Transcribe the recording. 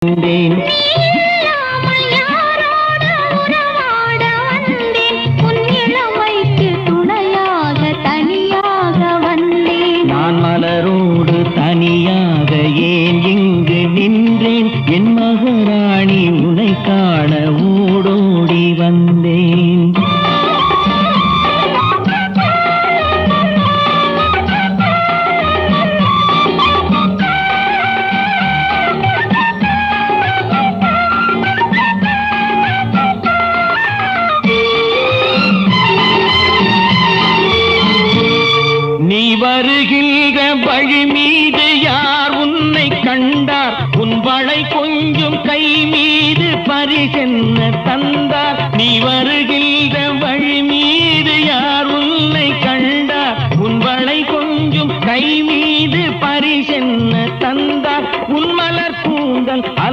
வந்தேன். நான் மலரோடு தனியாக ஏன் இங்கு நின்றேன்? என் மகாராணி உன்னை காண ஓடோடி வந்தேன். நீ வருகின்ற வழி மீது யார் உன்னை கண்டார்? உன் வளை கொஞ்சம் கை மீது பரிசென்ன தந்தார்? நீ வருகின்ற